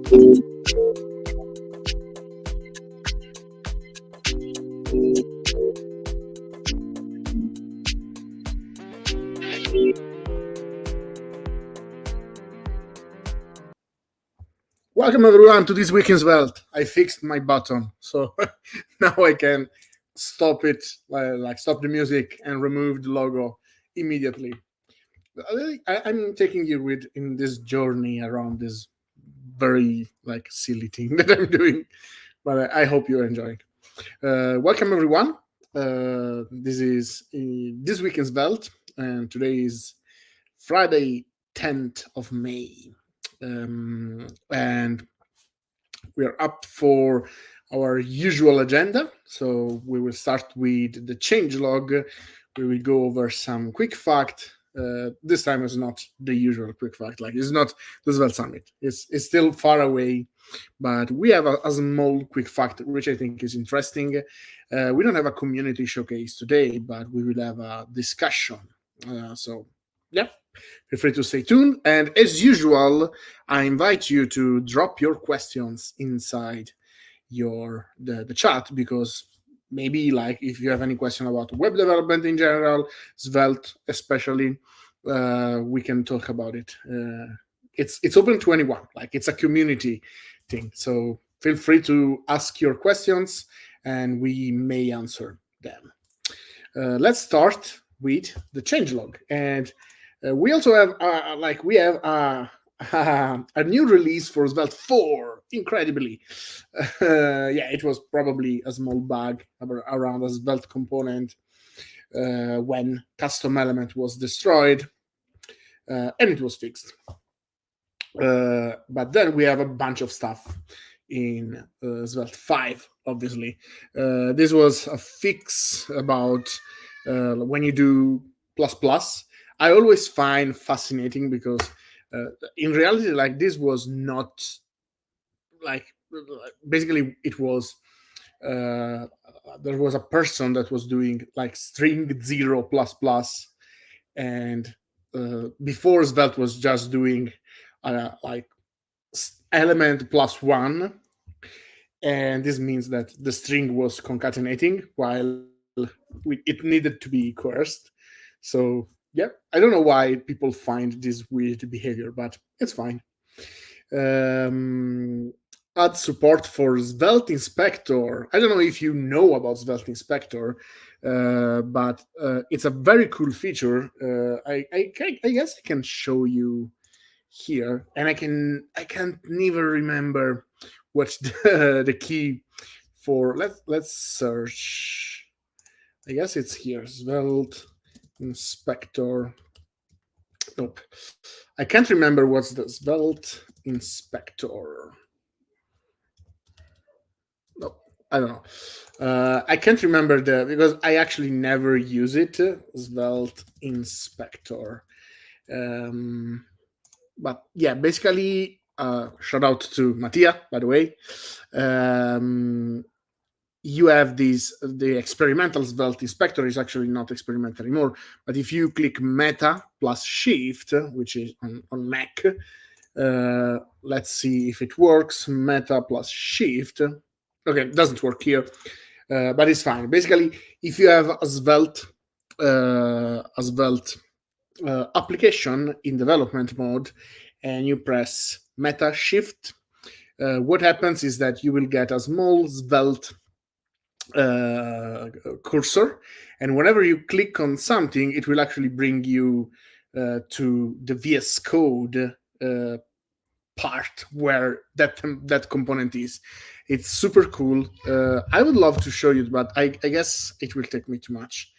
Welcome everyone to this week in Svelte. I fixed my button, so now I can stop it, like stop the music and remove the logo immediately. I'm taking you with in this journey around this very silly thing that I'm doing, but I hope you're enjoying. Welcome everyone. This is this week in Svelte, and today is Friday, 10th of May. And we are up for our usual agenda. So we will start with the changelog. We will go over some quick fact. This time is not the usual quick fact. Like it's not the Svelte Summit. It's still far away, but we have a small quick fact which I think is interesting. We don't have a community showcase today, but we will have a discussion. So yeah, feel free to stay tuned. And as usual, I invite you to drop your questions inside the chat, because maybe like if you have any question about web development in general, Svelte especially, we can talk about it. It's open to anyone. Like it's a community thing. So feel free to ask your questions and we may answer them. Let's start with the changelog. And we also have a new release for Svelte 4, incredibly. Yeah, it was probably a small bug around a Svelte component when custom element was destroyed, and it was fixed. But then we have a bunch of stuff in Svelte 5, obviously. This was a fix about when you do ++. I always find fascinating because in reality, like this was not like basically it was there was a person that was doing like string 0 ++, and before Svelte was just doing like element +1, and this means that the string was concatenating while it needed to be coerced. So yeah, I don't know why people find this weird behavior, but it's fine. Add support for Svelte Inspector. I don't know if you know about Svelte Inspector, but it's a very cool feature. I guess I can show you here, and I can't never remember what's the key for. Let's search. I guess it's here, Svelte Inspector. Nope, I can't remember what's the Svelte Inspector. Nope, I don't know. I can't remember because I actually never use it. Svelte Inspector. But yeah, basically, shout out to Mattia, by the way. You have the experimental Svelte Inspector is actually not experimental anymore, but if you click Meta plus Shift, which is on Mac, let's see if it works. Meta plus Shift. Okay, it doesn't work here, but it's fine. Basically, if you have a Svelte application in development mode and you press Meta Shift, what happens is that you will get a small Svelte cursor, and whenever you click on something, it will actually bring you to the VS Code part where that component is. It's super cool. I would love to show you, but I guess it will take me too much.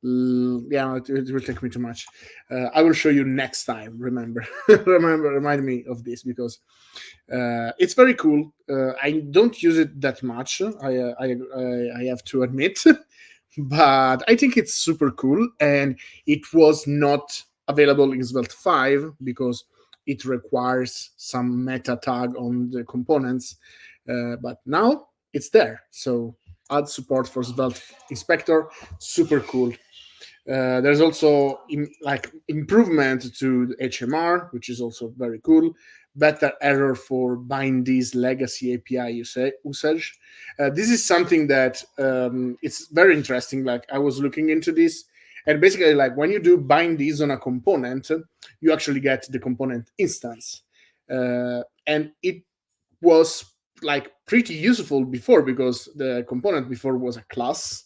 Yeah, it will take me too much. I will show you next time. Remind me of this, because it's very cool. I don't use it that much. I have to admit, but I think it's super cool, and it was not available in Svelte 5 because it requires some meta tag on the components, but now it's there. So add support for Svelte Inspector, super cool. There's also like improvement to the HMR, which is also very cool. Better error for binds legacy API usage. This is something that it's very interesting. Like I was looking into this, and basically, like when you do binds on a component, you actually get the component instance, and it was like pretty useful before because the component before was a class.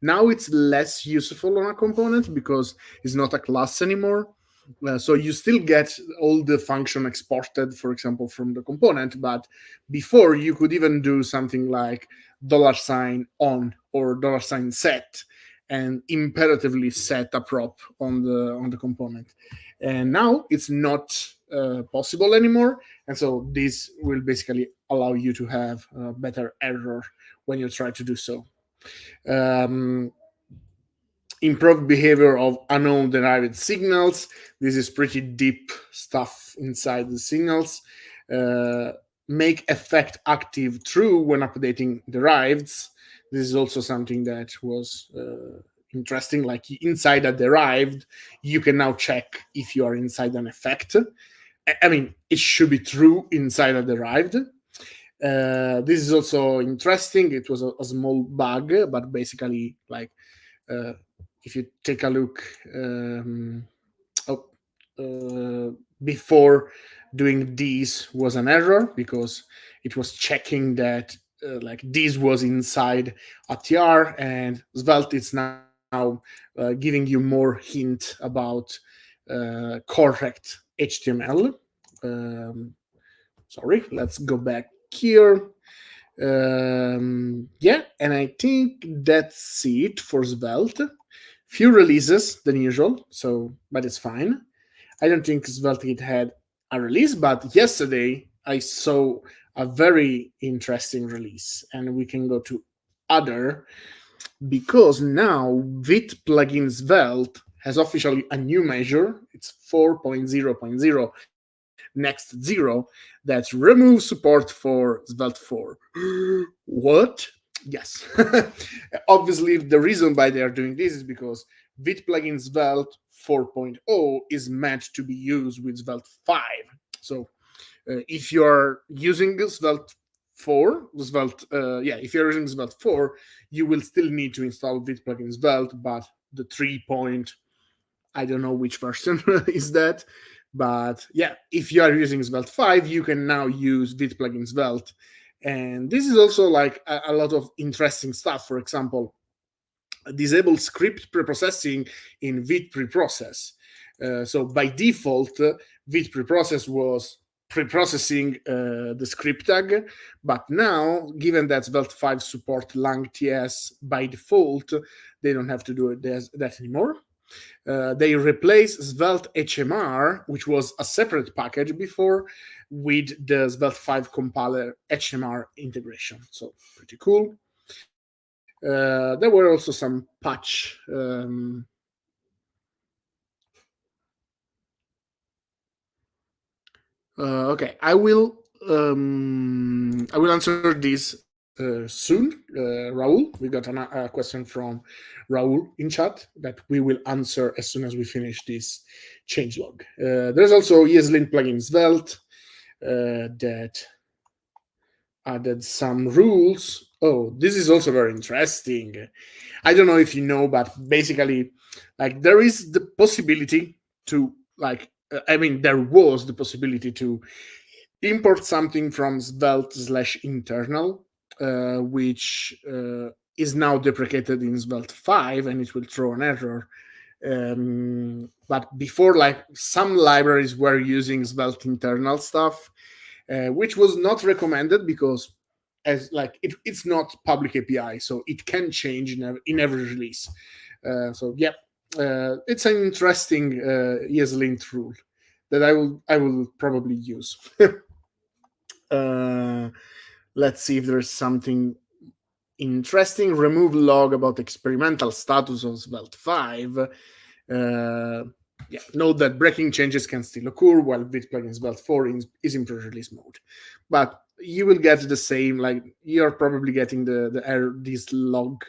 Now it's less useful on a component because it's not a class anymore. So you still get all the function exported, for example, from the component, but before you could even do something like $sign on or $sign set and imperatively set a prop on the component. And now it's not possible anymore, and so this will basically allow you to have better error when you try to do so. Um, Improved behavior of unknown derived signals. This is pretty deep stuff inside the signals. Uh, make effect active true when updating deriveds. This is also something that was interesting. Like inside a derived, you can now check if you are inside an effect. I mean, it should be true inside a derived. This is also interesting. It was a small bug, but basically, like, uh, if you take a look, oh, before doing this was an error because it was checking that like this was inside a TR, and Svelte is now giving you more hint about correct HTML. Um, Sorry, let's go back here. Yeah, and I think that's it for Svelte. Few releases than usual, so but it's fine. I don't think SvelteKit had a release, but yesterday I saw a very interesting release, and we can go to other because now Vit plugin Svelte has officially a new measure. It's 4.0.0 next 0 that removes support for Svelte 4. What? Yes. Obviously, the reason why they are doing this is because Vit plugin Svelte 4.0 is meant to be used with Svelte 5. So if you're using Svelte 4, if you're using Svelte 4, you will still need to install Vit plugin Svelte, but the 3 point, I don't know which version is that. But yeah, if you are using Svelte 5, you can now use Vit plugin Svelte. And this is also like a lot of interesting stuff. For example, disable script preprocessing in Vit preprocess. So by default, Vit preprocess was preprocessing the script tag, but now, given that Svelte 5 support lang TS by default, they don't have to do that anymore. They replace Svelte HMR, which was a separate package before, with the Svelte 5 compiler HMR integration. So pretty cool. There were also some patch. Okay, I will answer this soon. Raul, we got a question from Raul in chat that we will answer as soon as we finish this changelog. There's also ESLint plugin Svelte that added some rules. Oh, this is also very interesting. I don't know if you know, but basically, like there is the possibility to there was the possibility to import something from Svelte/internal, which is now deprecated in Svelte 5, and it will throw an error. But before, like some libraries were using Svelte internal stuff, which was not recommended because it's not public API, so it can change in every release. So yeah, it's an interesting ESLint rule that I will probably use. Let's see if there's something interesting. Remove log about experimental status of Svelte 5. Note that breaking changes can still occur while Vit plugin Svelte 4 is in pre-release mode. But you will get the same, like you're probably getting the error, this log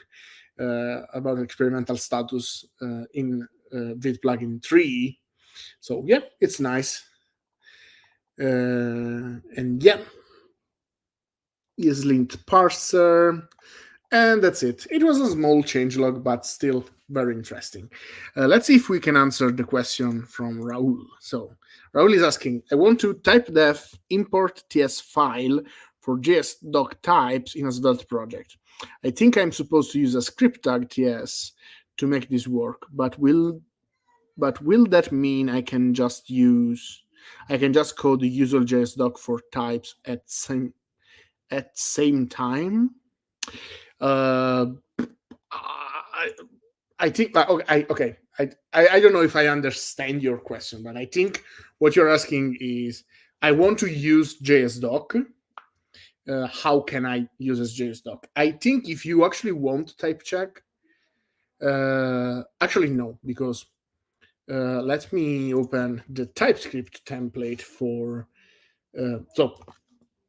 about experimental status in Vid plugin 3. So yeah, it's nice. And yeah, is linked parser. And that's it. It was a small changelog, but still very interesting. Let's see if we can answer the question from Raul. So Raul is asking, I want to type def import ts file for JS-doc types in a Svelte project. I think I'm supposed to use a script tag ts to make this work, but will that mean I can just code the usual JS-doc for types at same time? I think okay. I don't know if I understand your question, but I think what you're asking is, I want to use JSDoc. How can I use as JSDoc? I think if you actually want type check, actually no, because let me open the TypeScript template for. So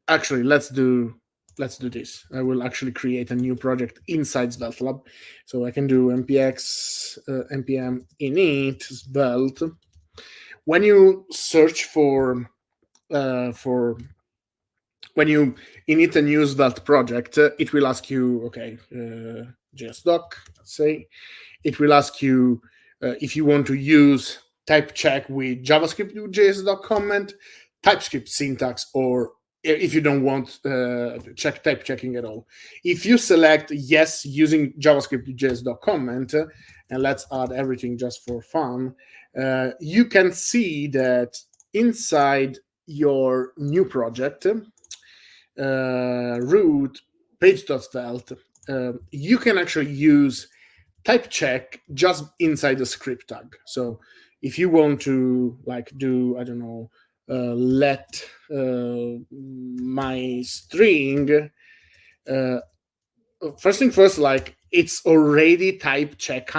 actually, let's do this. I will actually create a new project inside SvelteLab. So I can do npx npm init svelte. When you search for when you init a new Svelte project, it will ask you, okay, JSDoc, let's say. It will ask you if you want to use type check with JavaScript JSDoc comment, TypeScript syntax, or if you don't want type checking at all. If you select yes using JavaScript JSDoc comment, and let's add everything just for fun, you can see that inside your new project, root page.svelte, you can actually use type check just inside the script tag. So if you want to do, I don't know, let my string, first thing first, it's already type checked.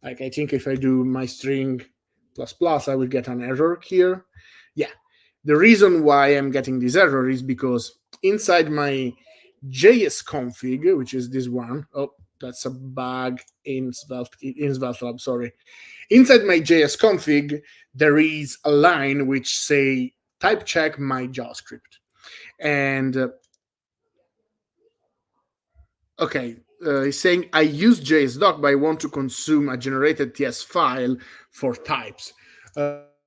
I think if I do my string ++, I will get an error here. Yeah, the reason why I'm getting this error is because inside my JS config, which is this one, that's a bug in SvelteLab, sorry. Inside my JS config, there is a line which say type check my JavaScript. And okay, he's saying I use JSDoc, but I want to consume a generated TS file for types.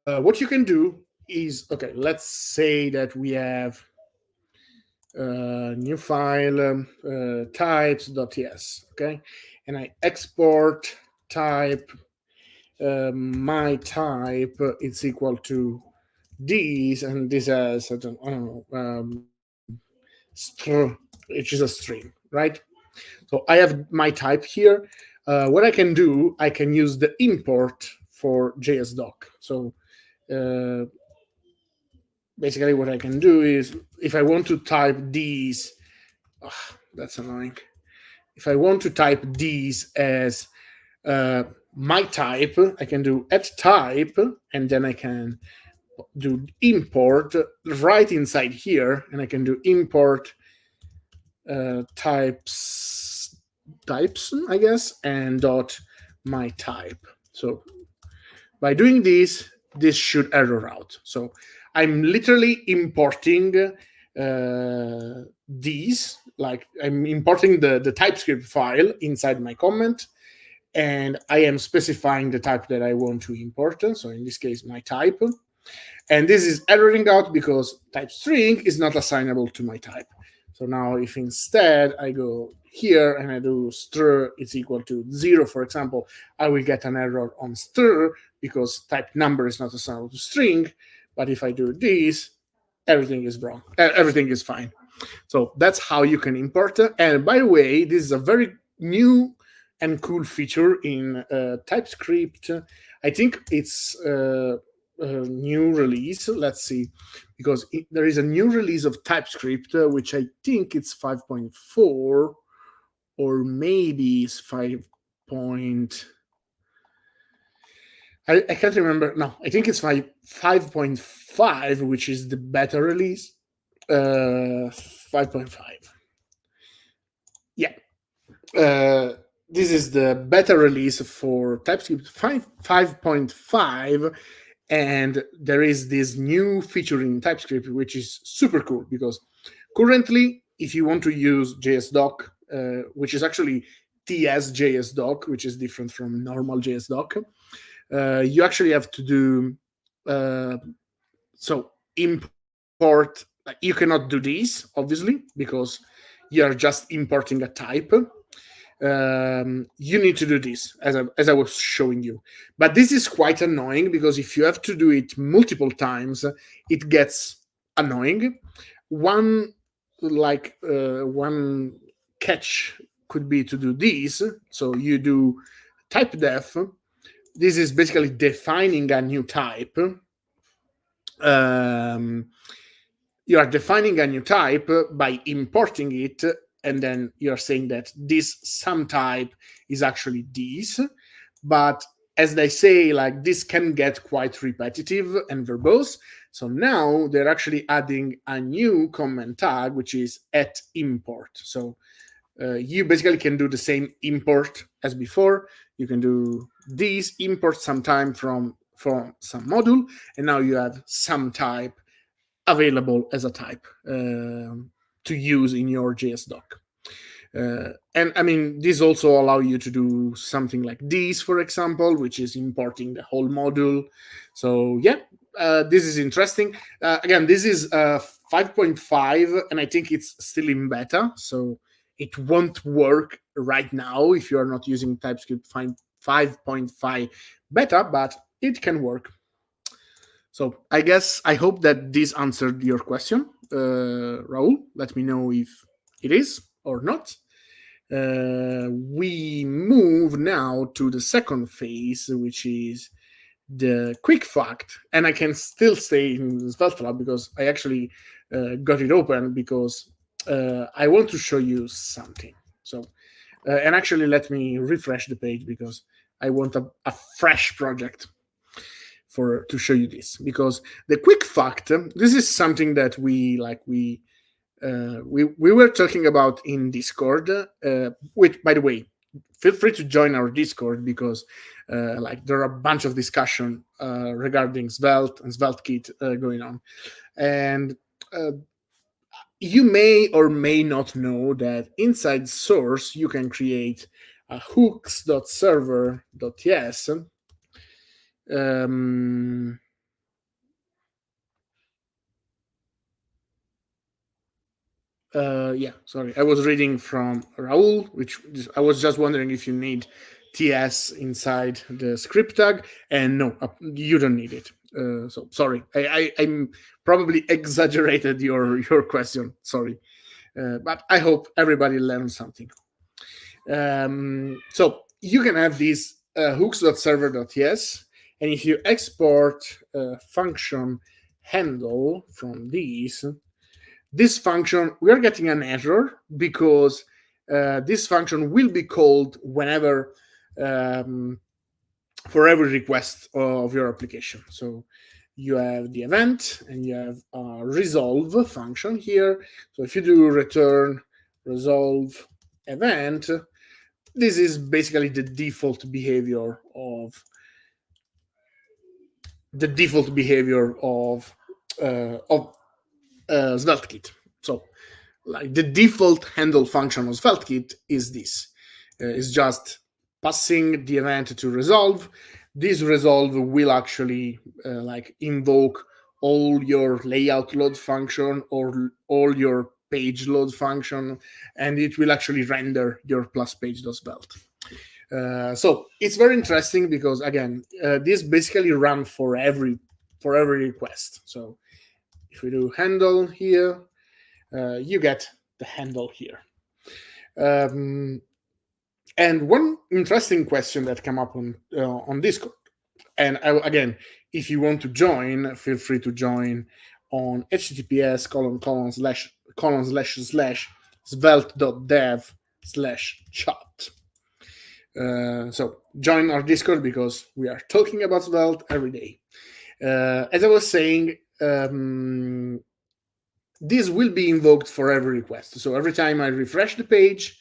What you can do is, okay, let's say that we have new file types.ts, okay, and I export type. My type is equal to these, and this has I don't know which is a string, right? So I have my type here. What I can do, I can use the import for JSDoc. So basically what I can do is, if I want to type these, that's annoying. If I want to type these as my type, I can do @type, and then I can do import right inside here, and I can do import types, I guess, and dot my type. So by doing this should error out. So I'm literally importing these, like I'm importing the TypeScript file inside my comment, and I am specifying the type that I want to import. So in this case, my type. And this is erroring out because type string is not assignable to my type. So now if instead I go here and I do str is equal to 0, for example, I will get an error on str because type number is not assignable to string. But if I do this, everything is wrong. Everything is fine. So that's how you can import. And by the way, this is a very new and cool feature in TypeScript. I think it's a new release. Let's see, because there is a new release of TypeScript, which I think it's 5.4, or maybe it's 5. I can't remember. No, I think it's 5.5, which is the beta release. 5.5. Yeah. this is the beta release for TypeScript 5.5, and there is this new feature in TypeScript which is super cool, because currently, if you want to use JSDoc, which is actually TS JSDoc, which is different from normal JSDoc, you actually have to do so import. Like, you cannot do these, obviously, because you are just importing a type. You need to do this, as I was showing you. But this is quite annoying, because if you have to do it multiple times, it gets annoying. One catch could be to do this. So you do type def. This is basically defining a new type. You are defining a new type by importing it, and then you're saying that this some type is actually this. But as they say, like, this can get quite repetitive and verbose. So now they're actually adding a new comment tag, which is @import. So you basically can do the same import as before. You can do this import sometime from some module, and now you have some type available as a type to use in your JSDoc. And I mean, this also allow you to do something like this, for example, which is importing the whole module. So yeah, this is interesting. Again, this is 5.5, and I think it's still in beta, so it won't work right now if you are not using TypeScript 5.5 beta, but it can work. So I hope that this answered your question, Raul. Let me know if it is or not. We move now to the second phase, which is the quick fact. And I can still stay in SvelteLab because I actually got it open, because I want to show you something. So, and actually, let me refresh the page, because I want a fresh project to show you this. Because the quick fact, this is something that we were talking about in Discord. Which, by the way, feel free to join our Discord, because there are a bunch of discussion regarding Svelte and SvelteKit going on. And you may or may not know that inside source you can create a hooks.server.ts. Yeah, sorry. I was reading from Raul, which I was just wondering if you need TS inside the script tag, and no, you don't need it. So sorry, I'm probably exaggerated your question. Sorry, but I hope everybody learned something. So you can have this hooks.server.ts, and if you export a function handle from this function, we are getting an error, because this function will be called whenever for every request of your application. So you have the event, and you have a resolve function here. So if you do return resolve event, this is basically the default behavior of SvelteKit. So, like, the default handle function of SvelteKit is this. It's just passing the event to resolve. This resolve will actually invoke all your layout load function or all your page load function, and it will actually render your plus page.svelte. So it's very interesting, because again, this basically runs for every request. So if we do handle here, you get the handle here. And one interesting question that came up on Discord, and again, if you want to join, feel free to join on https://svelte.dev/chat. So join our Discord, because we are talking about Svelte every day. As I was saying, this will be invoked for every request. So every time I refresh the page,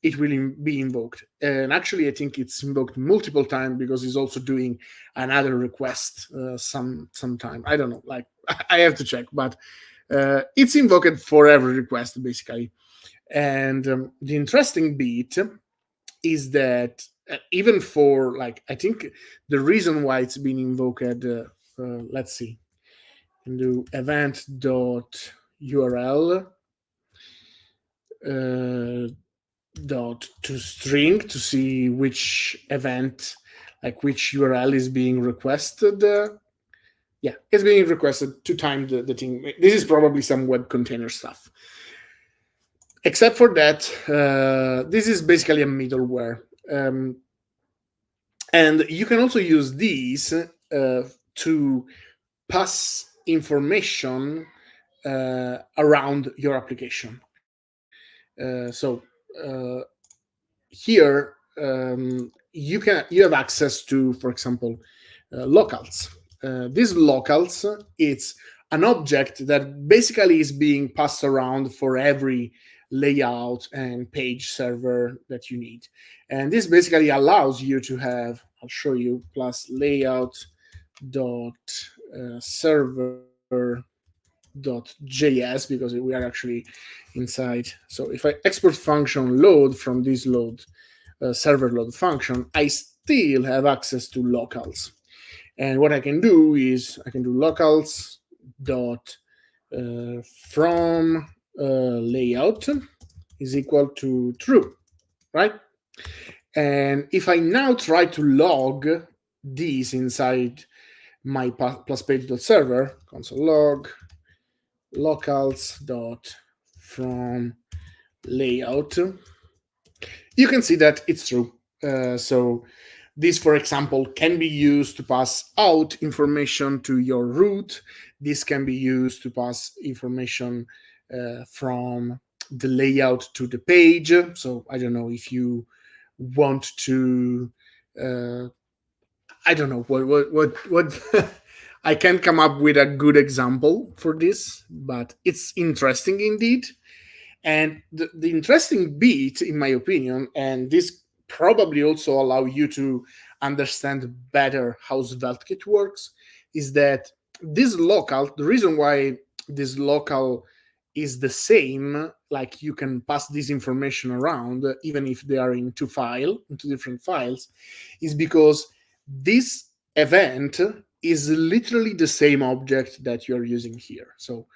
it will be invoked. And actually, I think it's invoked multiple times because it's also doing another request sometime. I don't know, like I have to check, but it's invoked for every request basically. And the interesting bit is that even for like, I think the reason why it's been invoked, let's see, can do event dot URL dot to string to see which event, like which URL is being requested. Yeah, it's being requested to time the thing. This is probably some web container stuff. Except for that, this is basically a middleware. And you can also use these to pass information around your application. Here you have access to, for example, locals. These locals, it's an object that basically is being passed around for every layout and page server that you need. And this basically allows you to have, I'll show you, plus layout dot server dot js, because we are actually inside. So if I export function load from this load server load function, I still have access to locals. And what I can do is I can do locals dot from layout is equal to true, right? And if I now try to log these inside my plus page.server, console log locals dot from layout, you can see that it's true. So this, for example, can be used to pass out information to your root. This can be used to pass information from the layout to the page. So I don't know if you want to. I don't know what I can't come up with a good example for this, but it's interesting indeed. And the interesting bit, in my opinion, and this probably also allow you to understand better how SvelteKit works, is that this local, the reason why this local is the same, like you can pass this information around, even if they are in two different files, is because this event is literally the same object that you're using here. So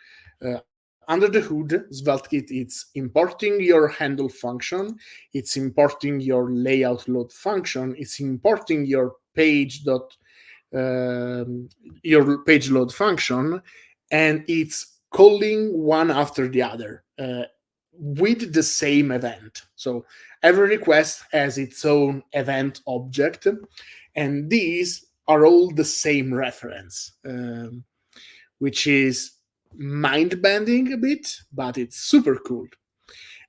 under the hood, SvelteKit, it's importing your handle function, it's importing your layout load function, it's importing your your page load function, and it's calling one after the other with the same event. So every request has its own event object, and these are all the same reference, which is mind bending a bit, but it's super cool.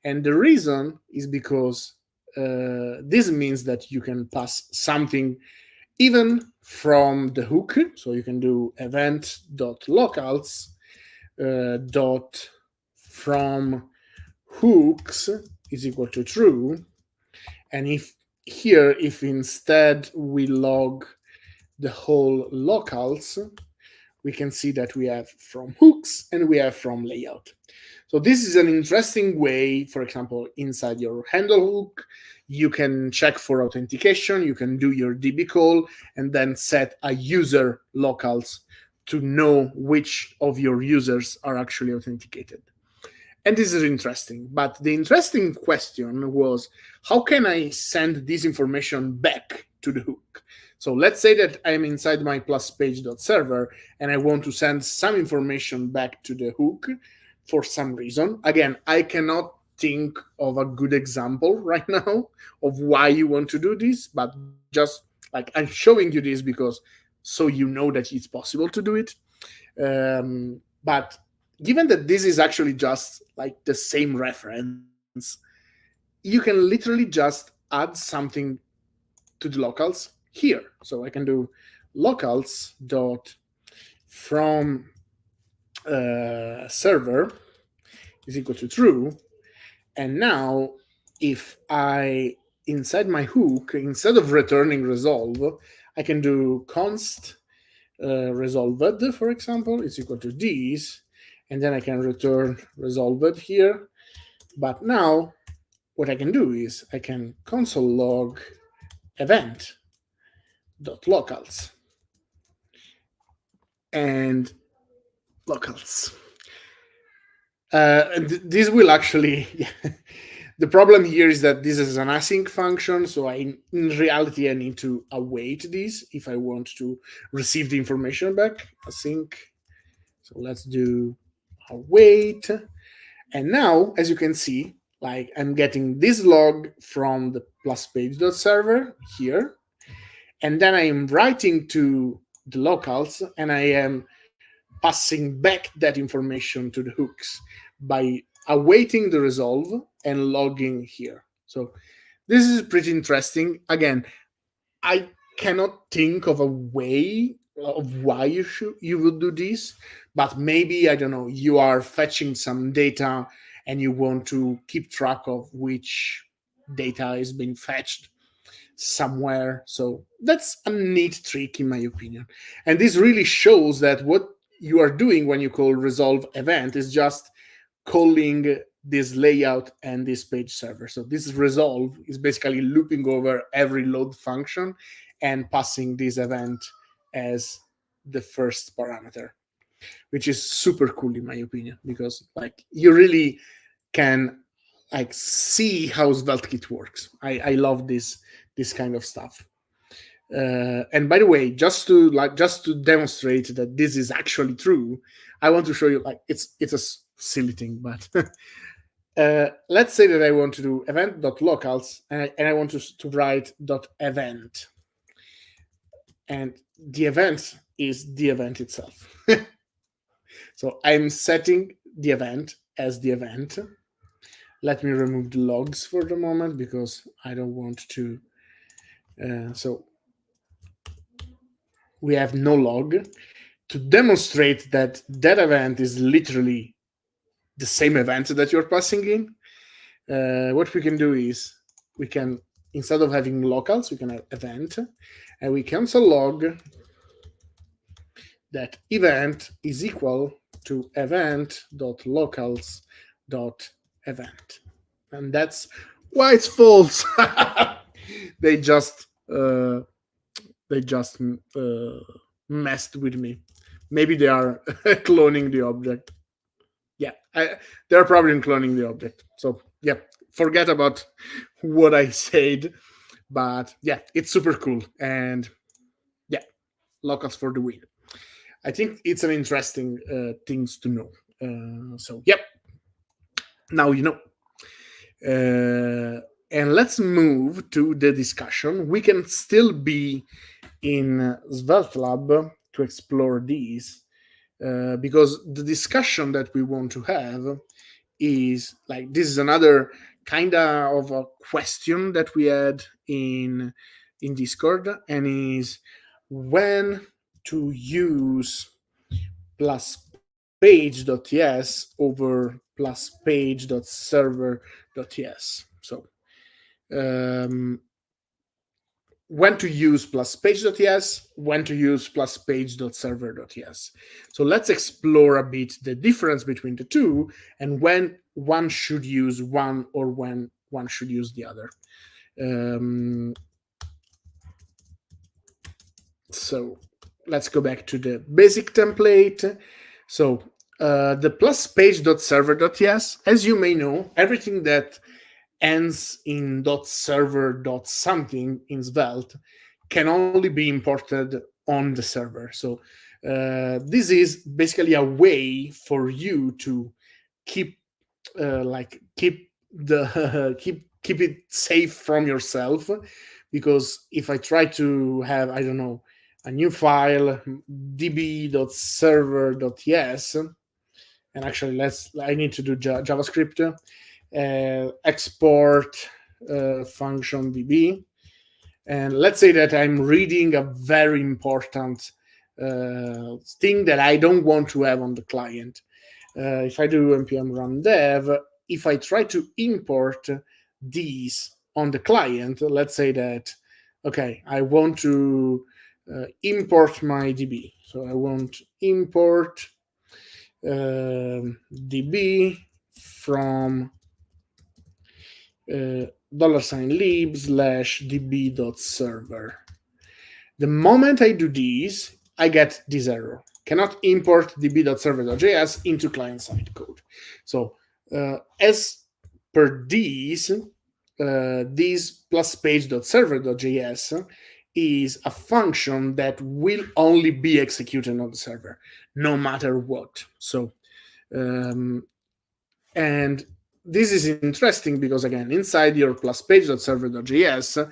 And the reason is because this means that you can pass something even from the hook. So you can do event.locals dot from hooks is equal to true. And if instead we log the whole locals, we can see that we have from hooks and we have from layout. So this is an interesting way. For example, inside your handle hook, you can check for authentication, you can do your DB call, and then set a user locals to know which of your users are actually authenticated. And this is interesting. But the interesting question was, how can I send this information back to the hook? So let's say that I'm inside my plus page.server and I want to send some information back to the hook for some reason. Again, I cannot think of a good example right now of why you want to do this, but just like I'm showing you this because so you know that it's possible to do it. But given that this is actually just like the same reference, you can literally just add something to the locals here. So I can do locals dot from server is equal to true, and now if I, inside my hook, instead of returning resolve, I can do const resolved, for example, is equal to this, and then I can return resolved here. But now what I can do is I can console log event dot locals and locals. This will actually, the problem here is that this is an async function, so in reality I need to await this if I want to receive the information back, async. So let's do await. And now, as you can see, like I'm getting this log from the plus page.server here, and then I am writing to the locals, and I am passing back that information to the hooks by awaiting the resolve and logging here. So this is pretty interesting. Again, I cannot think of a way of why you would do this, but maybe, I don't know, you are fetching some data and you want to keep track of which data is being fetched somewhere. So that's a neat trick, in my opinion. And this really shows that what you are doing when you call resolve event is just calling this layout and this page server. So this resolve is basically looping over every load function and passing this event as the first parameter, which is super cool in my opinion, because like you really can like see how SvelteKit works. I love this kind of stuff. And by the way, just to demonstrate that this is actually true, I want to show you, like, it's a silly thing, but let's say that I want to do event.locals and I want to write .event, and the event is the event itself. So I'm setting the event as the event. Let me remove the logs for the moment because I don't want to. So we have no log to demonstrate that that event is literally the same event that you're passing in. What we can do is we can, instead of having locals, we can have event, and we cancel log that event is equal to event.locals.event. And that's why it's false. They just messed with me. Maybe they are cloning the object. Yeah, they're probably cloning the object. So yeah, forget about what I said. But yeah, it's super cool. And yeah, locals for the win. I think it's an interesting things to know. So yep, now you know. And let's move to the discussion. We can still be in Svelte Lab to explore these, because the discussion that we want to have is like, this is another kind of a question that we had in Discord, and is when to use plus page.ts over plus page.server.ts. So when to use plus page.ts, when to use plus page.server.ts. So let's explore a bit the difference between the two, and when one should use one or when one should use the other. So let's go back to the basic template. So the plus page.server.ts, as you may know, everything that ends in .server .something in Svelte can only be imported on the server. So this is basically a way for you to keep keep it safe from yourself, because if I try to have, I don't know, a new file db.server.ts, and actually I need to do JavaScript, export function db, and let's say that I'm reading a very important thing that I don't want to have on the client. If I do npm run dev, if I try to import these on the client, let's say that, okay, I want to import my DB. So I want import DB from $lib/db.server. The moment I do this, I get this error. Cannot import db.server.js into client-side code. So as per this plus page.server.js is a function that will only be executed on the server, no matter what. So, and this is interesting because, again, inside your plus page.server.js,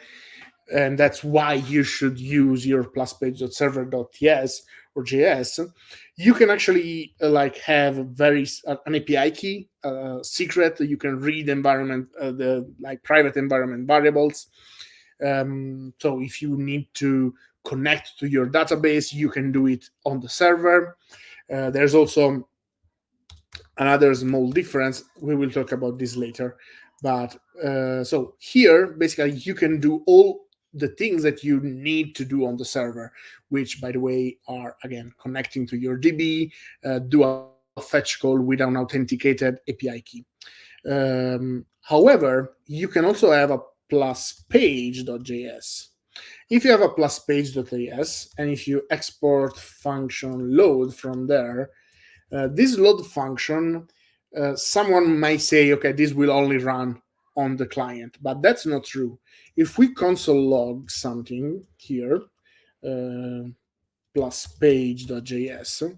and that's why you should use your plus page.server.ts or JS, you can actually have an API key secret. You can read environment, the private environment variables. So if you need to connect to your database, you can do it on the server. There's also another small difference. We will talk about this later. But so here, basically, you can do all the things that you need to do on the server, which, by the way, are, again, connecting to your DB, do a fetch call with an authenticated API key. However, you can also have a plus page.js. If you have a plus page.js, and if you export function load from there, this load function, someone might say, okay, this will only run on the client, but that's not true. If we console log something here, plus page.js,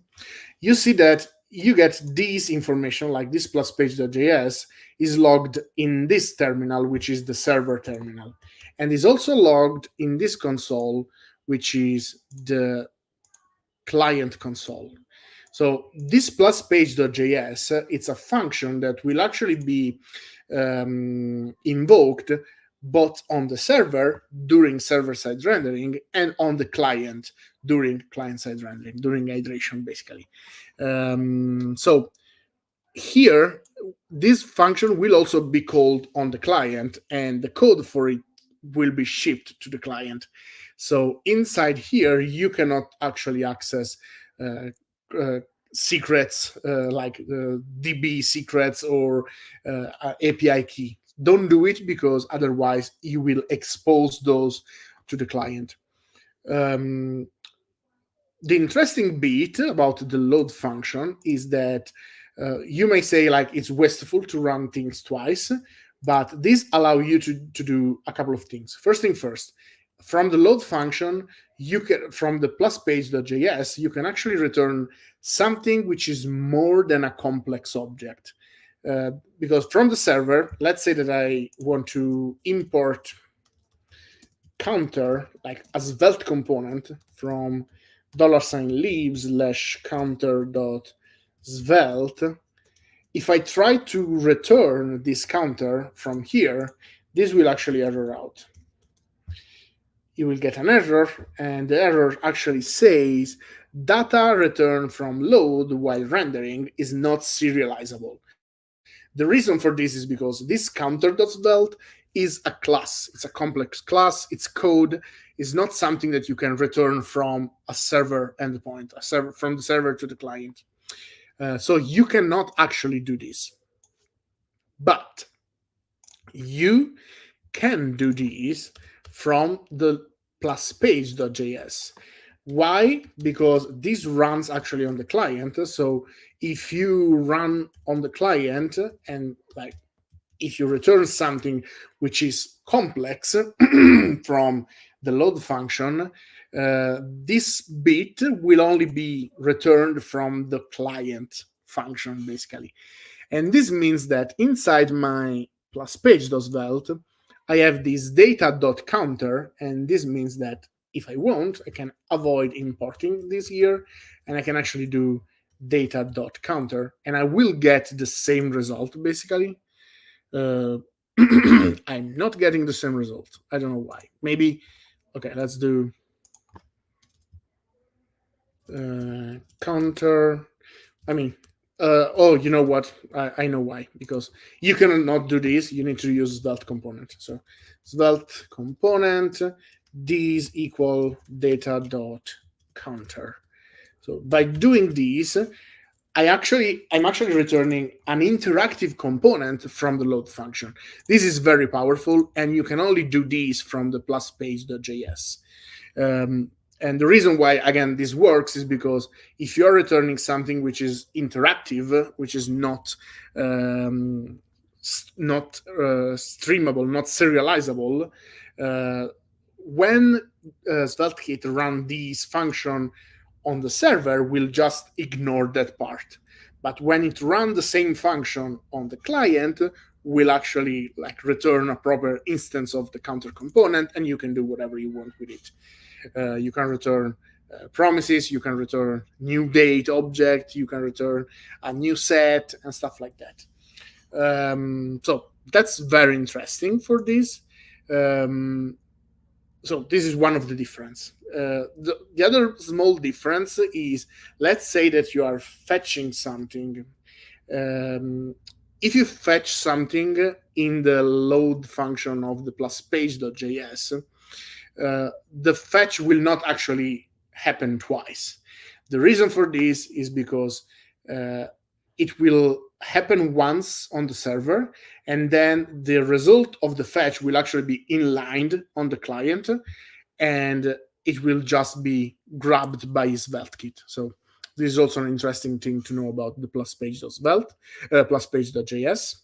you see that you get this information, like this plus page.js is logged in this terminal, which is the server terminal, and is also logged in this console, which is the client console. So this plus page.js, it's a function that will actually be invoked both on the server during server-side rendering and on the client during client-side rendering, during hydration, basically. So here, this function will also be called on the client, and the code for it will be shipped to the client. So inside here, you cannot actually access secrets like DB secrets or API key. Don't do it, because otherwise you will expose those to the client. The interesting bit about the load function is that you may say it's wasteful to run things twice, but this allows you to do a couple of things. First thing first, from the load function, from the plus page.js, you can actually return something which is more than a complex object. Because from the server, let's say that I want to import counter, like a Svelte component, from $lib/counter.svelte. If I try to return this counter from here, this will actually error out. You will get an error, and the error actually says data returned from load while rendering is not serializable. The reason for this is because this counter.svelte is a class. It's a complex class. Its code is not something that you can return from a server endpoint, from the server to the client. So you cannot actually do this. But you can do this from the plus page.js. Why? Because this runs actually on the client. So if you run on the client and if you return something which is complex from the load function, this bit will only be returned from the client function, basically. And this means that inside my plus page.svelte, I have this data.counter, and this means that if I want, I can avoid importing this here, and I can actually do data.counter, and I will get the same result, basically. I'm not getting the same result. I don't know why. Maybe, okay, let's do counter. I mean, Oh, you know what? I know why. Because you cannot do this. You need to use Svelte component. So Svelte component, these equal data dot counter. So by doing this, I'm actually returning an interactive component from the load function. This is very powerful, and you can only do this from the plus page.js. And the reason why, again, this works is because if you're returning something which is interactive, which is not streamable, not serializable, when SvelteKit run this function on the server, will just ignore that part. But when it runs the same function on the client, will actually like return a proper instance of the counter component, and you can do whatever you want with it. You can return promises, you can return new date object, you can return a new set and stuff like that. So that's very interesting for this. So this is one of the difference. The other small difference is, let's say that you are fetching something. If you fetch something in the load function of the plus page.js, the fetch will not actually happen twice. The reason for this is because it will happen once on the server, and then the result of the fetch will actually be inlined on the client, and it will just be grabbed by SvelteKit. So this is also an interesting thing to know about the plus page.js.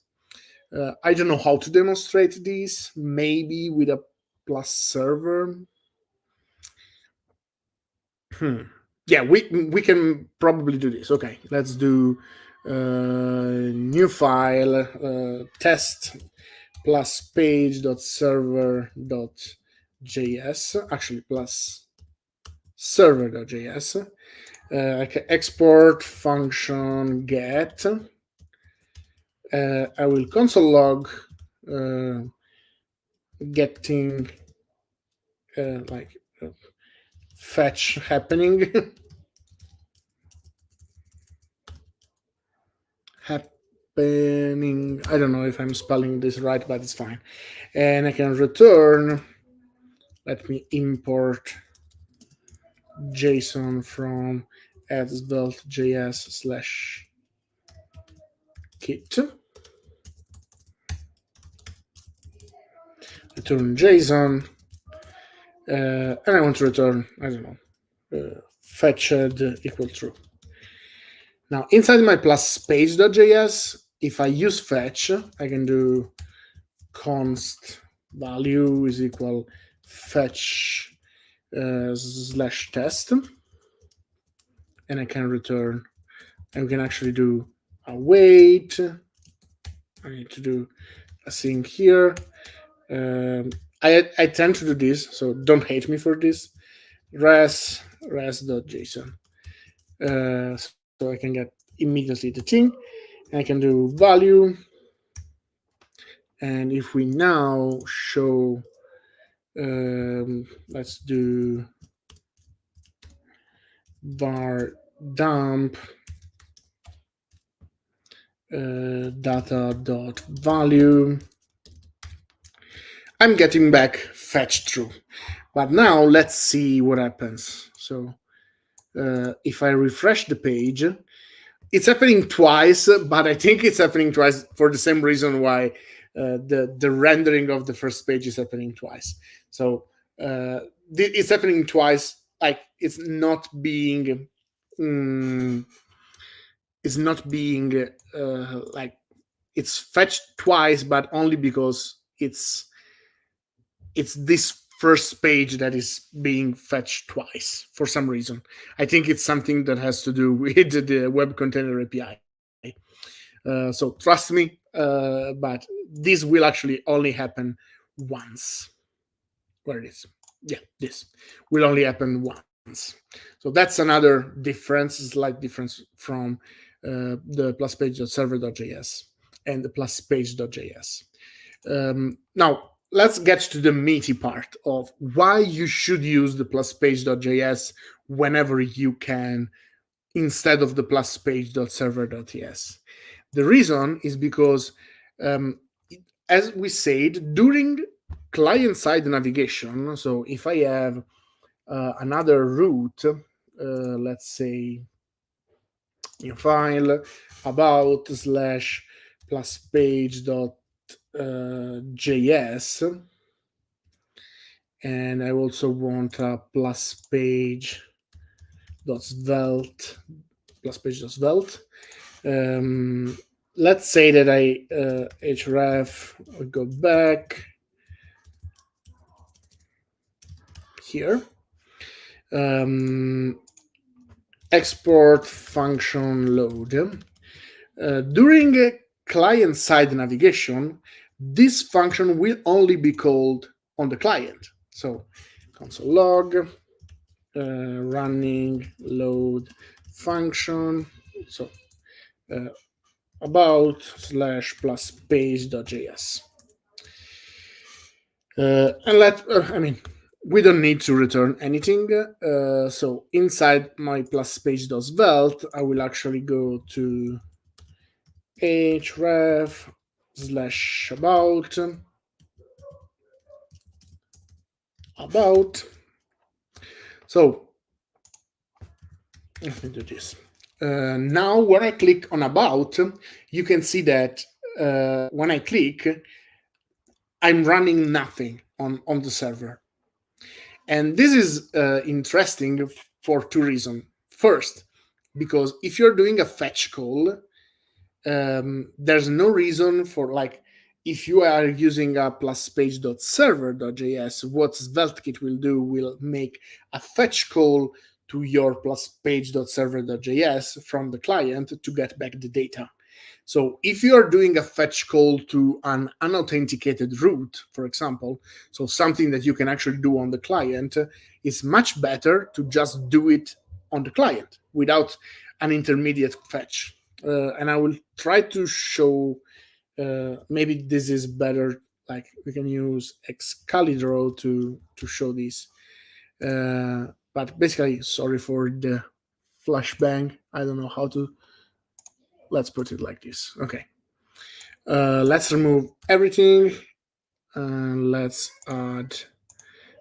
I don't know how to demonstrate this. Maybe with a plus server. Yeah, we can probably do this. Okay, let's do new file, test plus page.server.js, actually plus server.js. I can export function get. I will console log getting fetch happening. Happening. I don't know if I'm spelling this right, but it's fine. And I can return. Let me import JSON from svelte.js/kit. Return JSON. And I want to return, I don't know, fetched equal true. Now, inside my plus page.js, if I use fetch, I can do const value is equal fetch /test, and I can return, and we can actually do a wait. I need to do a thing here. I tend to do this, so don't hate me for this. res.json. So I can get immediately the thing, and I can do value. And if we now show, let's do var dump data.value, I'm getting back fetch true. But now let's see what happens. So if I refresh the page, it's happening twice, but I think it's happening twice for the same reason why the rendering of the first page is happening twice. So it's happening twice. Like it's not being like it's fetched twice, but only because it's this first page that is being fetched twice for some reason. I think it's something that has to do with the web container API. So trust me, but this will actually only happen once. Where it is? Yeah, this will only happen once. So that's another difference, slight difference from the plus page.server.js and the plus page.js. Now, let's get to the meaty part of why you should use the plus page.js whenever you can instead of the plus page.server.ts. The reason is because, as we said, during client-side navigation, so if I have another route, let's say new file about slash plus page.js, and I also want a plus page.svelte, plus page.svelte. Let's say that I href, I'll go back here, export function load. During client-side navigation, this function will only be called on the client. So console log running load function. So about slash plus page.js. And we don't need to return anything. So inside my plus page.svelte, I will actually go to href slash about. So let me do this. Now when I click on about, you can see that when I click, I'm running nothing on the server. And this is interesting for two reasons. First, because if you're doing a fetch call, there's no reason for, like, if you are using a plus page.server.js, what SvelteKit will do will make a fetch call to your plus page.server.js from the client to get back the data. So if you are doing a fetch call to an unauthenticated route, for example, so something that you can actually do on the client, it's much better to just do it on the client without an intermediate fetch. And I will try to show, maybe this is better, like we can use Excalibur to show this. But basically, sorry for the flashbang. I don't know how to. Let's put it like this. Okay. Let's remove everything. And let's add.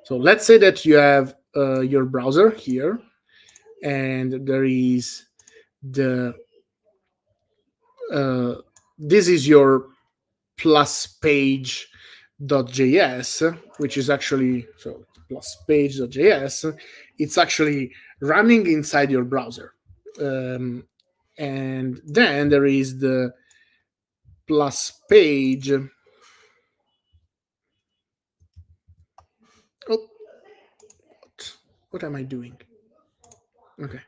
So let's say that you have your browser here, and there is the. This is your plus page.js, which is actually, so plus page.js, it's actually running inside your browser. And then there is the plus page. Oh, what am I doing? Okay.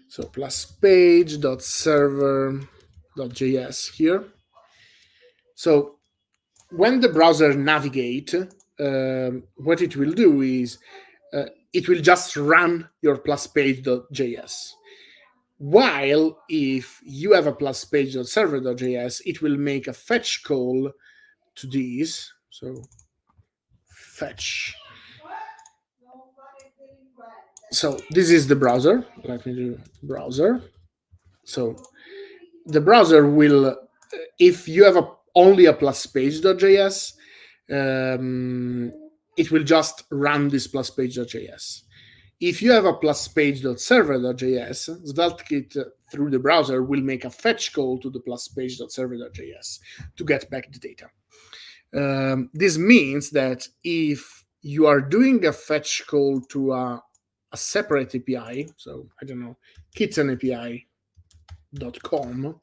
So plus page.server.js here. So when the browser navigate, what it will do is it will just run your plus page.js. While if you have a plus page.server.js, it will make a fetch call to this. So fetch. So this is the browser. Let me do browser. So the browser will, if you have only a plus page.js, it will just run this plus page.js. If you have a plus page.server.js, SvelteKit through the browser will make a fetch call to the plus page.server.js to get back the data. This means that if you are doing a fetch call to a separate API, so I don't know, kittenapi.com,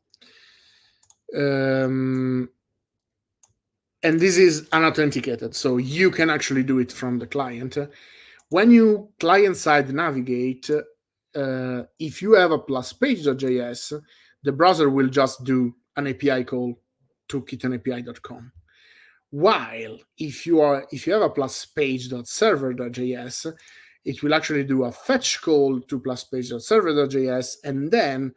and this is unauthenticated, so you can actually do it from the client. When you client-side navigate, if you have a plus page.js, the browser will just do an API call to kittenapi.com. While if you have a plus page.server.js, it will actually do a fetch call to plus page.server.js, and then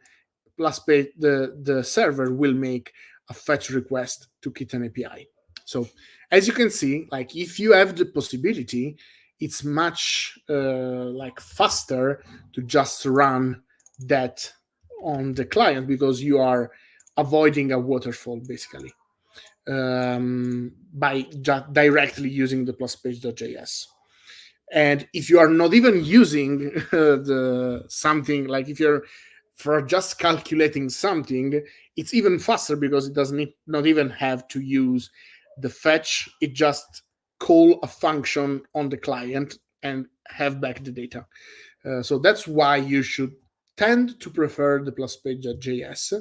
the server will make a fetch request to kittenapi. So as you can see, like if you have the possibility, it's much like faster to just run that on the client because you are avoiding a waterfall basically by just directly using the plus page.js. And if you are not even using the something, like if you're for just calculating something, it's even faster because it doesn't not even have to use the fetch. It just call a function on the client and have back the data. So that's why you should tend to prefer the plus page.js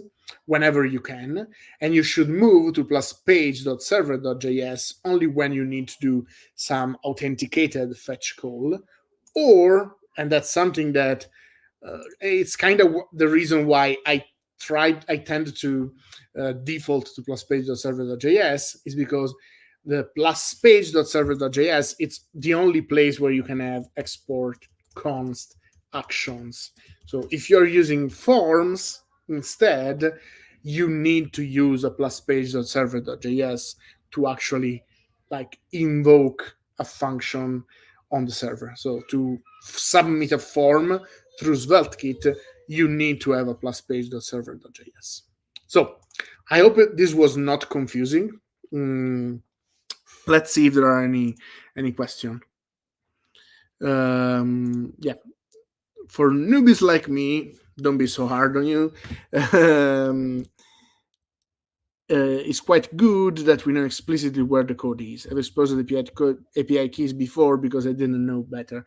whenever you can, and you should move to plus page.server.js only when you need to do some authenticated fetch call, or, and that's something that it's kind of the reason why I tend to default to plus page.server.js is because the plus page.server.js, it's the only place where you can have export const actions. So if you're using forms instead, you need to use a plus page.server.js to actually like invoke a function on the server. So to submit a form through SvelteKit, you need to have a plus page.server.js. So I hope this was not confusing. Let's see if there are any question. Yeah, for newbies like me, don't be so hard on you. It's quite good that we know explicitly where the code is. I've exposed the API keys before because I didn't know better.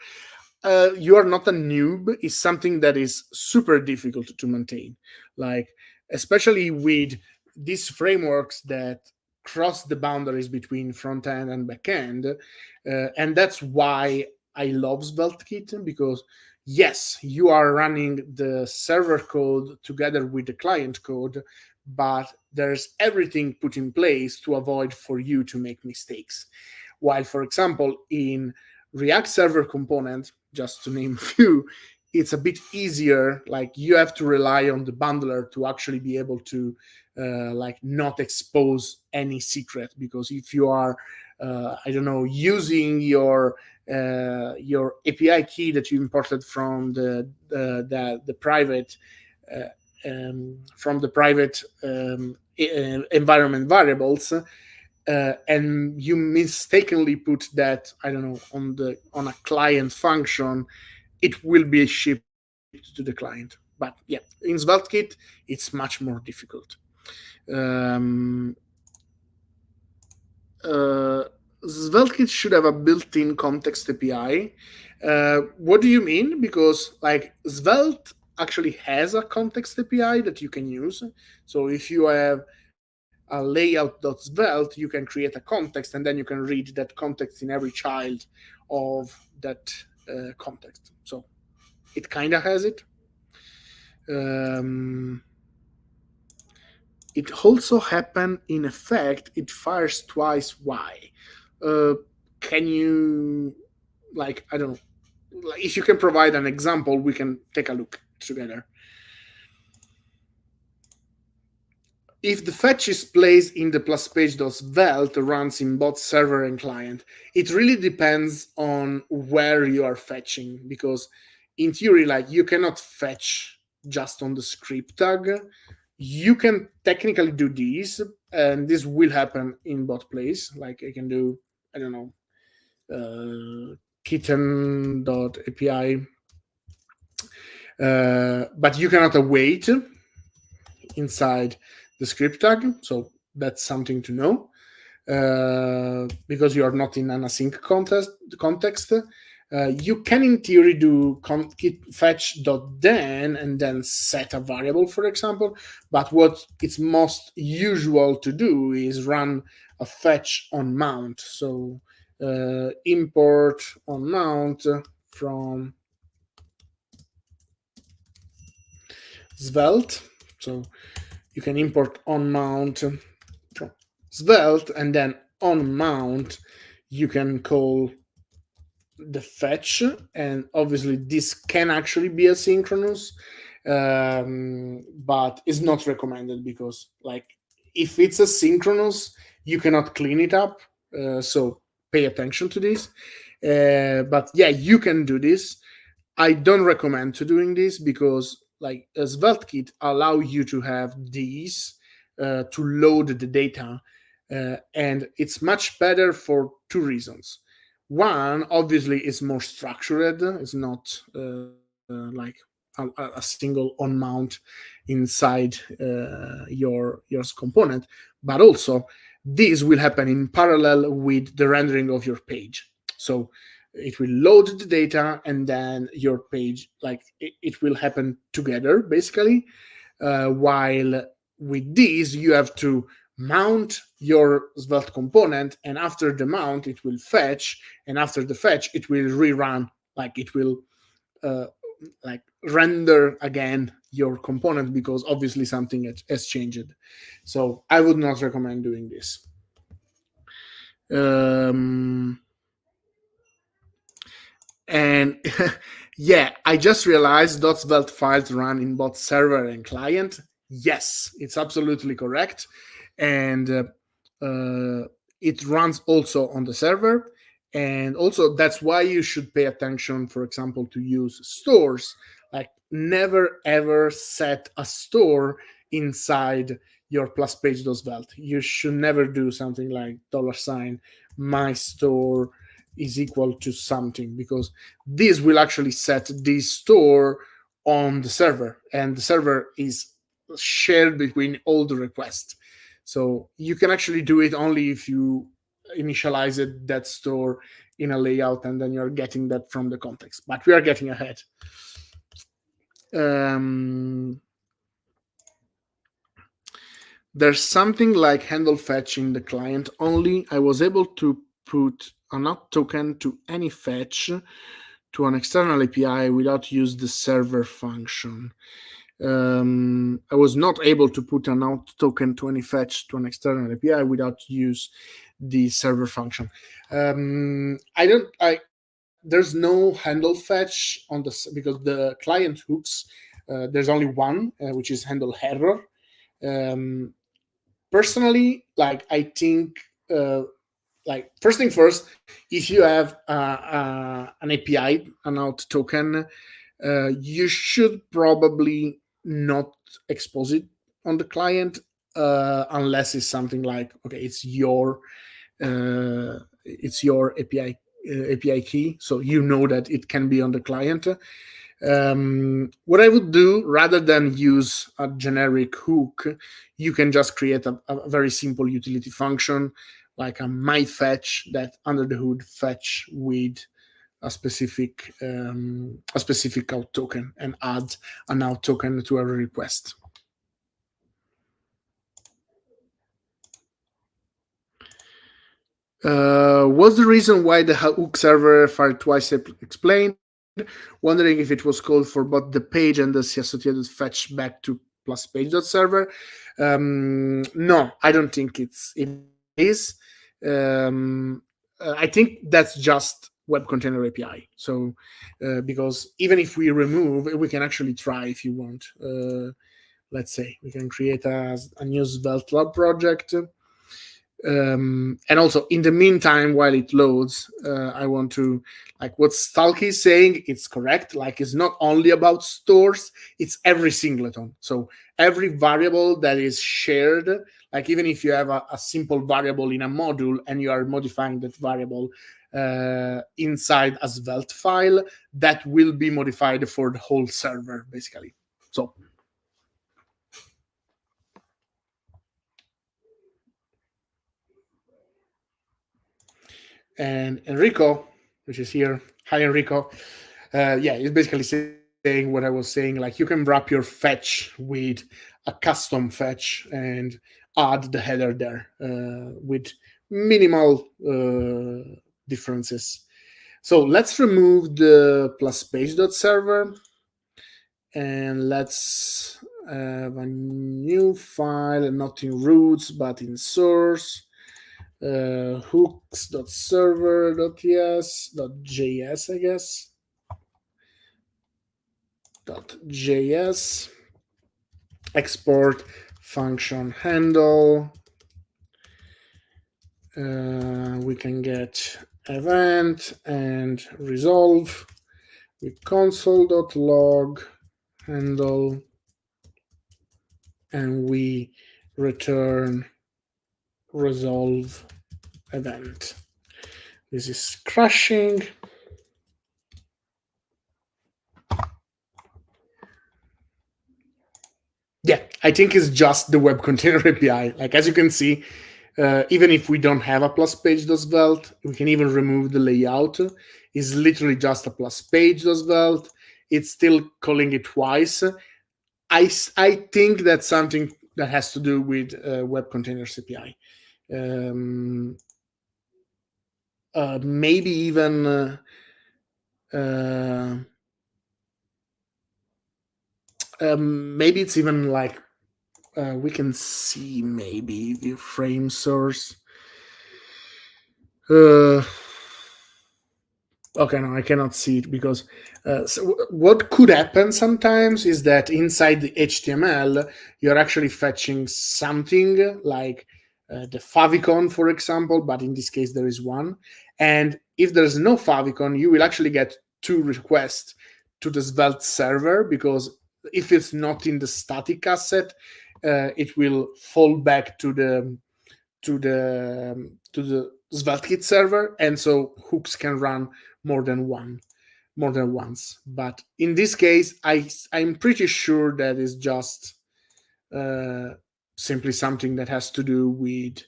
You are not a noob. It's something that is super difficult to maintain, like especially with these frameworks that cross the boundaries between front end and back end, and that's why I love SvelteKit, because yes, you are running the server code together with the client code, but there's everything put in place to avoid for you to make mistakes. While, for example, in React Server Component, just to name a few, it's a bit easier. Like you have to rely on the bundler to actually be able to like not expose any secret, because if you are I don't know, using your API key that you imported from the private from the private environment variables, and you mistakenly put that, I don't know, on a client function, it will be shipped to the client. But yeah, in SvelteKit, it's much more difficult. Um, SvelteKit should have a built-in context API. What do you mean? Because like Svelte actually has a context API that you can use. So if you have a layout.svelte, you can create a context, and then you can read that context in every child of that context. So it kind of has it. It also happened in effect. It fires twice. Why? Can you, like, I don't know. Like, if you can provide an example, we can take a look together. If the fetch is placed in the plus page.svelte runs in both server and client, it really depends on where you are fetching, because in theory, like, you cannot fetch just on the script tag. You can technically do this, and this will happen in both place. Like I can do, I don't know, kitten.api, but you cannot await inside the script tag. So that's something to know, because you are not in an async context. You can in theory do fetch.then and then set a variable, for example, but what it's most usual to do is run a fetch on mount. So import on mount from Svelte. So you can import on mount from Svelte, and then on mount you can call the fetch, and obviously this can actually be asynchronous, but it's not recommended, because like if it's asynchronous, you cannot clean it up. So pay attention to this. But yeah, you can do this. I don't recommend to doing this, because like a SvelteKit allow you to have these to load the data, and it's much better for two reasons. One, obviously, is more structured. It's not like a single on mount inside your component, but also this will happen in parallel with the rendering of your page. So it will load the data, and then your page, like it will happen together basically. While with these, you have to mount your Svelte component, and after the mount, it will fetch, and after the fetch, it will rerun, like it will like render again your component, because obviously something has changed. So I would not recommend doing this. And yeah, I just realized .svelte files run in both server and client. Yes, it's absolutely correct. And it runs also on the server. And also, that's why you should pay attention, for example, to use stores. Like, never ever set a store inside your plus page.svelte. You should never do something like $my store is equal to something, because this will actually set this store on the server, and the server is shared between all the requests. So you can actually do it only if you initialize that store in a layout, and then you're getting that from the context. But we are getting ahead. There's something like handle fetch in the client only. I was able to put a not token to any fetch to an external API without use the server function. I was not able to put an out token to any fetch to an external API without use the server function. There's no handle fetch on because the client hooks, there's only one, which is handle error. Personally, like, I think, like, first thing first, if you have an API, an out token, you should probably not expose it on the client, unless it's something like, okay, it's your API key, so you know that it can be on the client. What I would do, rather than use a generic hook, you can just create a very simple utility function, like a myFetch, that under the hood fetch with a specific out token, and add an out token to every request. What's the reason why the hook server fired twice explained? Wondering if it was called for both the page and the associated fetch back to plus page.server. No, I don't think it is. I think that's just web container API. So because even if we remove, we can actually try if you want. Let's say we can create a new Svelte lab project. And also, in the meantime, while it loads, I want to, like, what Stalky is saying, it's correct. Like, it's not only about stores, it's every singleton. So every variable that is shared, like, even if you have a simple variable in a module and you are modifying that variable inside a Svelte file, that will be modified for the whole server, basically. So and Enrico, which is here. Hi, Enrico. Yeah, it's basically saying what I was saying. Like, you can wrap your fetch with a custom fetch and add the header there with minimal differences. So let's remove the plus page.server, and let's have a new file, not in roots, but in source. Hooks.server.js, I guess. .js. Export function handle. We can get event and resolve with console.log handle, and we return resolve event. This is crashing. Yeah, I think it's just the web container API. Like, as you can see, even if we don't have a plus page.svelte, we can even remove the layout. It's literally just a plus page.svelte. It's still calling it twice. I think that's something that has to do with web containers API. Maybe even maybe it's even like we can see maybe the frame source. Okay, no, I cannot see it because so what could happen sometimes is that inside the HTML you're actually fetching something like the favicon, for example, but in this case there is one. And if there's no favicon, you will actually get two requests to the Svelte server, because if it's not in the static asset, it will fall back to the SvelteKit server, and so hooks can run more than once. But in this case, I'm pretty sure that is just simply something that has to do with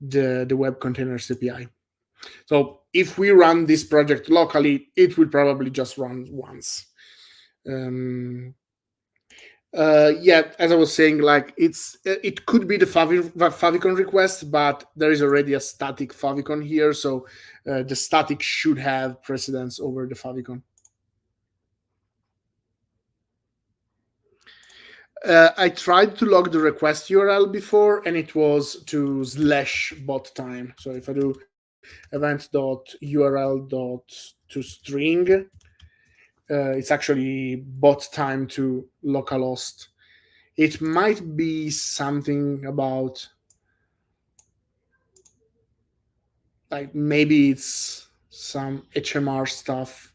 the web containers API. So if we run this project locally, it will probably just run once. Yeah, as I was saying, like it could be the favicon request, but there is already a static favicon here, so the static should have precedence over the favicon. I tried to log the request URL before, and it was to /bot time. So if I do event.url.toString, it's actually bot time to localhost. It might be something about, like, maybe it's some HMR stuff,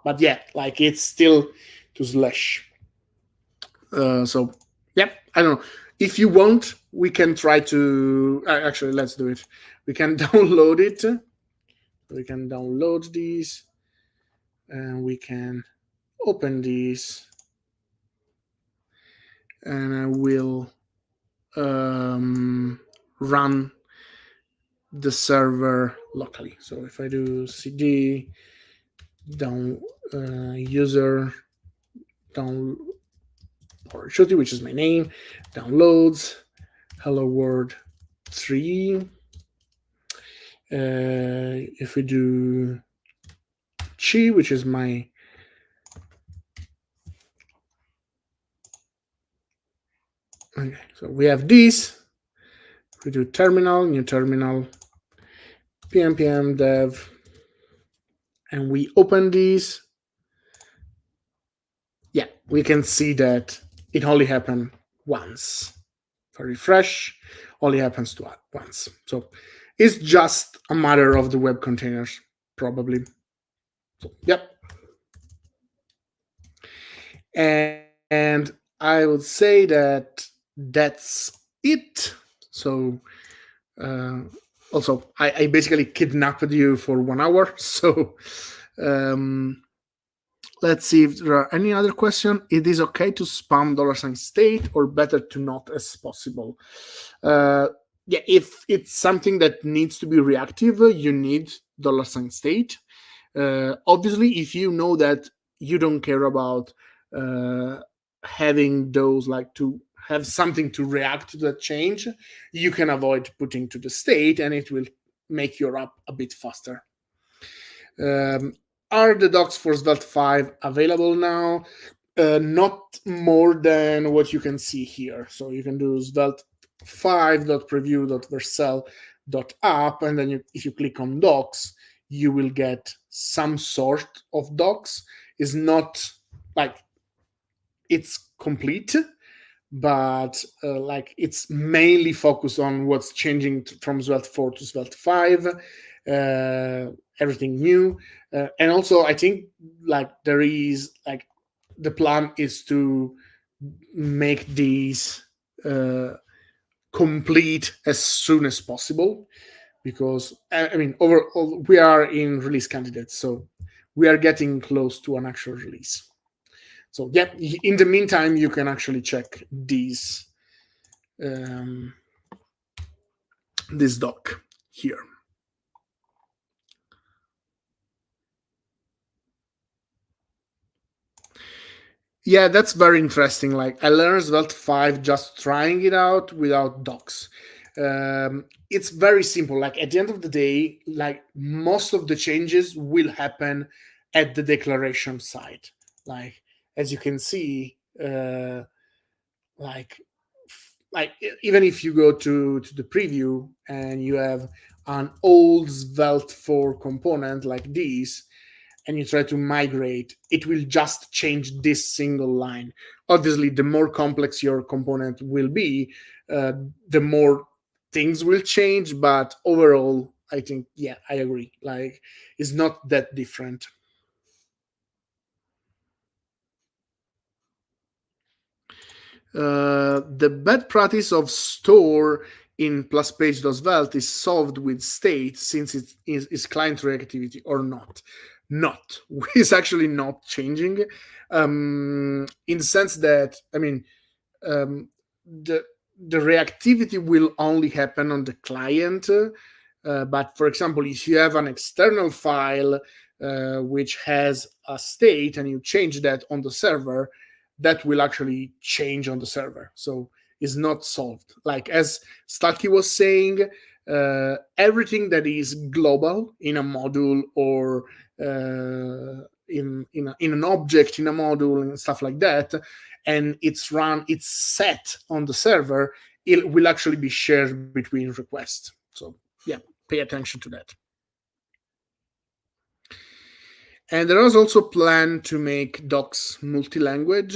but yeah, like it's still to /. So yeah, I don't know. If you want, we can try to actually, let's do it. We can download it. We can download these, and we can open these, and I will run the server locally. So if I do cd down user down, or shorty, which is my name, downloads hello world 3. If we do chi, which is my okay, so we have this. We do terminal, new terminal, pm dev, and we open these. Yeah, we can see that it only happened once. If I refresh, only happens to once. So it's just a matter of the web containers, probably. So, yep. And I would say that that's it. So also, I basically kidnapped you for 1 hour. So let's see if there are any other questions. It is okay to spam $state, or better to not as possible? Yeah, if it's something that needs to be reactive, you need $state. Obviously, if you know that you don't care about having those, like, to have something to react to that change, you can avoid putting to the state, and it will make your app a bit faster. Are the docs for Svelte 5 available now? Not more than what you can see here. So you can do Svelte 5.preview.vercel.app, and then if you click on docs, you will get some sort of docs. It's not like it's complete, but like it's mainly focused on what's changing from Svelte 4 to Svelte 5, everything new. And also, I think, like, there is like the plan is to make these complete as soon as possible, because I mean, overall we are in release candidates, so we are getting close to an actual release. So yeah, in the meantime, you can actually check um, this doc here. Yeah, that's very interesting. Like, I learned Svelte 5 just trying it out without docs. It's very simple. Like, at the end of the day, like, most of the changes will happen at the declaration side. Like, as you can see, like even if you go to the preview and you have an old Svelte 4 component like this, and you try to migrate, it will just change this single line. Obviously, the more complex your component will be, the more things will change. But overall, I think, yeah, I agree. Like, it's not that different. The bad practice of store in plus page.svelte is solved with state, since it is client reactivity or not. Not. It's actually not changing, in the sense that, I mean, um, the the reactivity will only happen on the client. But for example, if you have an external file which has a state and you change that on the server, that will actually change on the server. So it's not solved. Like, as Stucky was saying, everything that is global in a module, or in an object in a module and stuff like that, and it's set on the server, it will actually be shared between requests. So yeah, pay attention to that. And there is also a plan to make docs multi-language.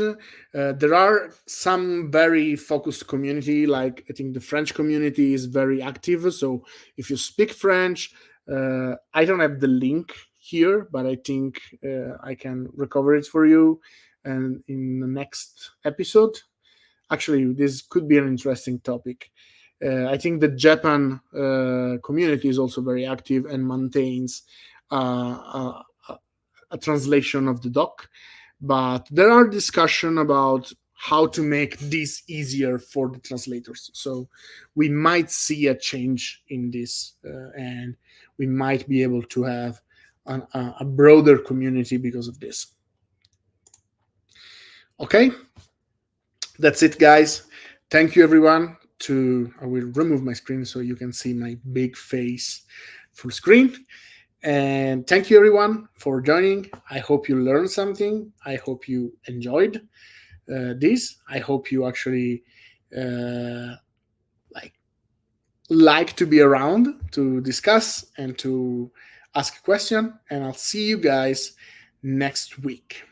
There are some very focused community, like I think the French community is very active. So if you speak French, I don't have the link here, but I think I can recover it for you, and in the next episode. Actually, this could be an interesting topic. I think the Japan community is also very active and maintains a translation of the doc. But there are discussion about how to make this easier for the translators. So we might see a change in this, and we might be able to have a broader community because of this. Okay, that's it, guys. Thank you, everyone. I will remove my screen so you can see my big face full screen. And thank you, everyone, for joining. I hope you learned something. I hope you enjoyed this. I hope you actually like to be around to discuss and to ask a question. And I'll see you guys next week.